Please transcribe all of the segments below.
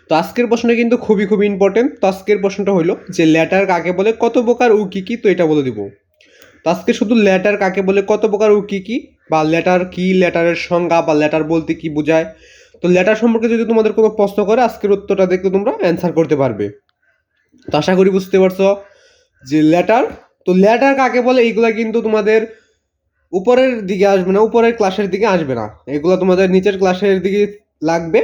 তো আজকের প্রশ্নটা কিন্তু খুবই খুবই ইম্পর্টেন্ট। তো আজকের প্রশ্নটা হলো যে লেটার কাকে বলে, কত প্রকার ও কী কী, তো এটা বলে দিব। তো আজকে শুধু লেটার কাকে বলে, কত প্রকার ও কী কী, বা লেটার কি, লেটারের সংজ্ঞা, বা লেটার বলতে কি বোঝায়। তো লেটার সম্পর্কে যদি তোমাদের কোনো প্রশ্ন করে আজকের উত্তরটা দেখলে তোমরা অ্যান্সার করতে পারবে। তো আশা করি বুঝতে পারছো যে লেটার, তো লেটার কাকে বলে এইগুলা কিন্তু তোমাদের উপরের দিকে আসবে না, উপরের ক্লাসের দিকে আসবে না, এগুলো তোমাদের নিচের ক্লাসের দিকে লাগবে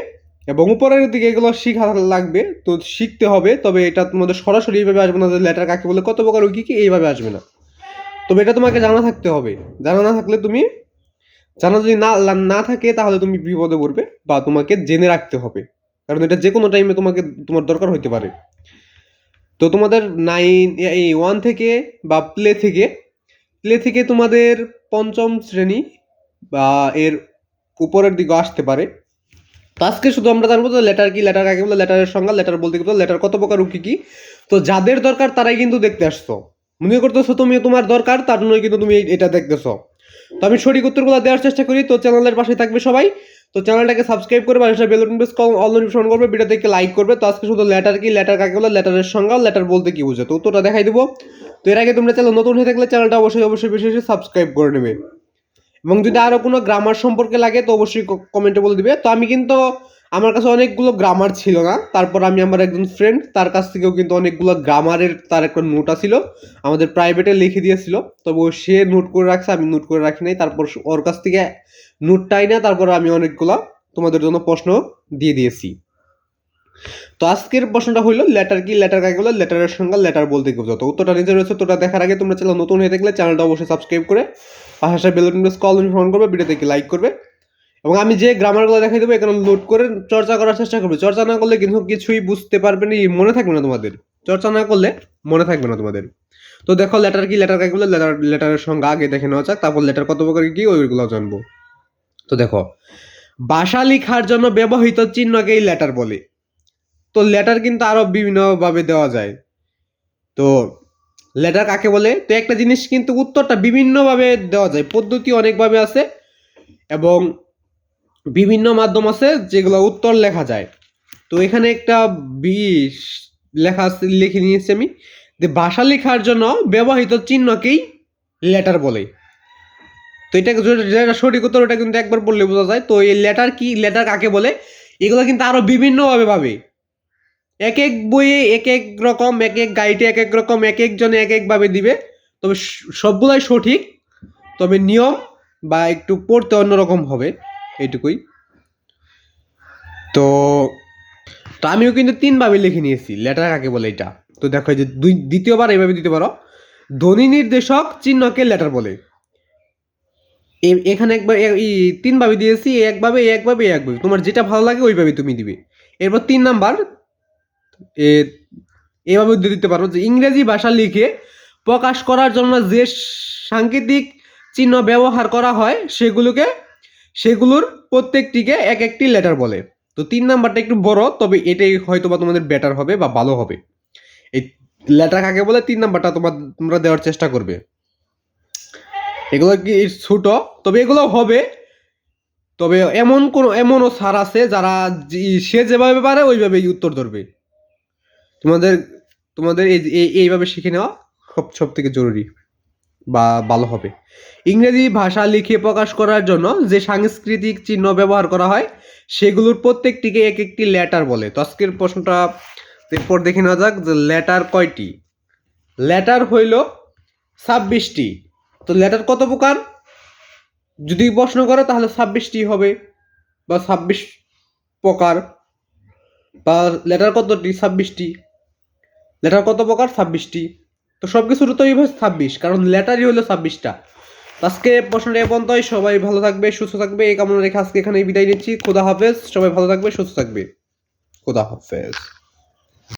এবং উপরের দিকে এগুলো শিখা লাগবে। তো শিখতে হবে, তবে এটা তোমাদের সরাসরি এইভাবে আসবে না যে লেটার কাকে বলে, কত প্রকার ও কী কী, এইভাবে আসবে না। তবে এটা তোমাকে জানা থাকতে হবে। জানা না থাকলে তুমি, জানা যদি না থাকে তাহলে তুমি বিপদে পড়বে, বা তোমাকে জেনে রাখতে হবে, কারণ এটা যে কোনো টাইমে তোমার দরকার হইতে পারে। তো তোমাদের 1 থেকে বা প্লে থেকে তোমাদের পঞ্চম শ্রেণী বা এর উপরের দিকে আসতে পারে। তো আজকে শুধু আমরা জানবো যে লেটার কি, লেটার কাকে বলে, লেটারের সংজ্ঞা, লেটার বলতে কি বলে, লেটার কত প্রকার ও কি কি। তো যাদের দরকার তারাই কিন্তু দেখতে আসছো, মনে করতেছো তুমি তোমার দরকার, তার জন্যই কিন্তু তুমি এটা দেখতেছো। তো আমি সঠিক উত্তরগুলো দেওয়ার চেষ্টা করি। তো চ্যানেলের পাশে থাকবে সবাই। তো চ্যানেলটাকে সাবস্ক্রাইব করবে, আর বেল বাটন প্রেস করে অল নোটিফিকেশন করবে, ভিডিওতে লাইক করবে। তো আজকে শুধু লেটার কি, লেটার কাকে বলে, লেটারের সংজ্ঞা, লেটার বলতে কি বোঝায়, তো উত্তরটা দেখাই দেবো। তো এর আগে তোমরা চ্যানেল নতুন হয়ে থাকলে চ্যানেলটা অবশ্যই বেশি বেশি সাবস্ক্রাইব করে নেবে, এবং যদি আরো কোনো গ্রামার সম্পর্কে লাগে তো অবশ্যই কমেন্টে বলে দিবে। তো আমি কিন্তু, আমার কাছে অনেকগুলো গ্রামার ছিল না, তারপর আমি আমার একজন ফ্রেন্ড তার কাছ থেকেও কিন্তু অনেকগুলো গ্রামারের তার একটা নোট ছিল, আমাদের প্রাইভেটে লিখে দিয়েছিল। তবে সে নোট করে রাখছে, আমি নোট করে রাখি নাই। তারপর ওর কাছ থেকে নোটটাই না, তারপর আমি অনেকগুলো তোমাদের জন্য প্রশ্ন দিয়ে দিয়েছি। তো আজকের প্রশ্নটা হইলো লেটার কি, লেটার কাকে বলে, লেটারের সংজ্ঞা, লেটার বলতে কি বোঝায়। তো উত্তরটা নিচে রয়েছে। তোটা দেখার আগে তোমরা চ্যানেল নতুন হয়ে থাকলে চ্যানেলটা অবশ্যই সাবস্ক্রাইব করে পাশে বেল বাটন প্রেস করে অল নোটিফিকেশন করবে, ভিডিওতে লাইক করবে, এবং আমি যে গ্রামারগুলো দেখাই দেবো এখানে নোট করে চর্চা করার চেষ্টা করবে। চর্চা না করলে কিন্তু কিছুই বুঝতে পারবে না, মনে থাকবে না তোমাদের। চর্চা না করলে মনে থাকবে না তোমাদের। তো দেখো লেটার কি, লেটার কাকে বলে, লেটারের সংজ্ঞা আগে দেখে নেওয়া যাক, তারপর লেটার কত প্রকার কি ওইগুলো জানবো। তো দেখো, ভাষা লেখার জন্য ব্যবহৃত চিহ্নকেই লেটার বলে। তো লেটার কিন্তু আরো বিভিন্নভাবে দেওয়া যায়। তো লেটার কাকে বলে, তো একটা জিনিস কিন্তু উত্তরটা বিভিন্নভাবে দেওয়া যায়, পদ্ধতি অনেকভাবে আছে এবং বিভিন্ন মাধ্যম আছে যেগুলো উত্তর লেখা যায়। তো এখানে একটা বিশ লিখে নিয়েছি আমি, যে ভাষা লেখার জন্য ব্যবহৃত চিহ্নকেই লেটার বলে। তো এটা যেটা সঠিক উত্তর, ওটা কিন্তু একবার বললে বোঝা যায়। তো এই লেটার কি, লেটার কাকে বলে, এগুলো কিন্তু আরো বিভিন্নভাবে পাবে। এক এক বইয়ে এক এক রকম, এক এক গাইডে এক এক রকম, এক একজনে এক একভাবে দিবে। তবে সবগুলাই সঠিক, তবে নিয়ম বা একটু পড়তে অন্যরকম হবে, এইটুকুই। তো তো আমিও কিন্তু 3ভাবে লিখে নিয়েছি লেটার কাকে বলে এটা। তো দেখো যে দ্বিতীয়বার এইভাবে দিতে পারো, ধ্বনি নির্দেশক চিহ্নকে লেটার বলে। এখানে একবার 3ভাবে দিয়েছি, একভাবে তোমার যেটা ভালো লাগে ওইভাবে তুমি দিবে। এরপর 3 নাম্বার, এভাবে দিতে পারো যে ইংরেজি ভাষা লিখে প্রকাশ করার জন্য যে সাংকেতিক চিহ্ন ব্যবহার করা হয় সেগুলোর প্রত্যেকটিকে এক একটি লেটার বলে। তো 3 নাম্বারটা একটু বড়, তবে এটাই হয়তো বা তোমাদের বেটার হবে বা ভালো হবে। এই লেটার কাকে বলে 3 নাম্বারটা তোমরা দেওয়ার চেষ্টা করবে। এগুলো কি ছোট, তবে এগুলো হবে। তবে এমনও স্যার আছে যারা সে যেভাবে পারে ওইভাবেই উত্তর ধরবে। তোমাদের তোমাদের এইভাবে শিখে নেওয়া সব থেকে জরুরি বা ভালো হবে। ইংরেজি ভাষা লিখে প্রকাশ করার জন্য যে সাংস্কৃতিক চিহ্ন ব্যবহার করা হয় সেগুলোর প্রত্যেকটিকে এক একটি লেটার বলে। তো আজকের প্রশ্নটা এরপর দেখে নেওয়া যাক যে লেটার কয়টি। লেটার হইল 26টি। তো লেটার কত প্রকার যদি প্রশ্ন করে তাহলে 26টি হবে, বা 26 প্রকার, বা লেটার কতটি, 26টি। লেটার কত প্রকার, 26টি। তো সব কিছুর তো 26, কারণ লেটারই হলো 26টা। আজকে প্রশ্নটা এ পর্যন্তই। সবাই ভালো থাকবে, সুস্থ থাকবে, এই কামনা রেখে আজকে এখানেই বিদায় নিচ্ছি। খোদা হাফেজ। সবাই ভালো থাকবে, সুস্থ থাকবে। খোদা হাফেজ।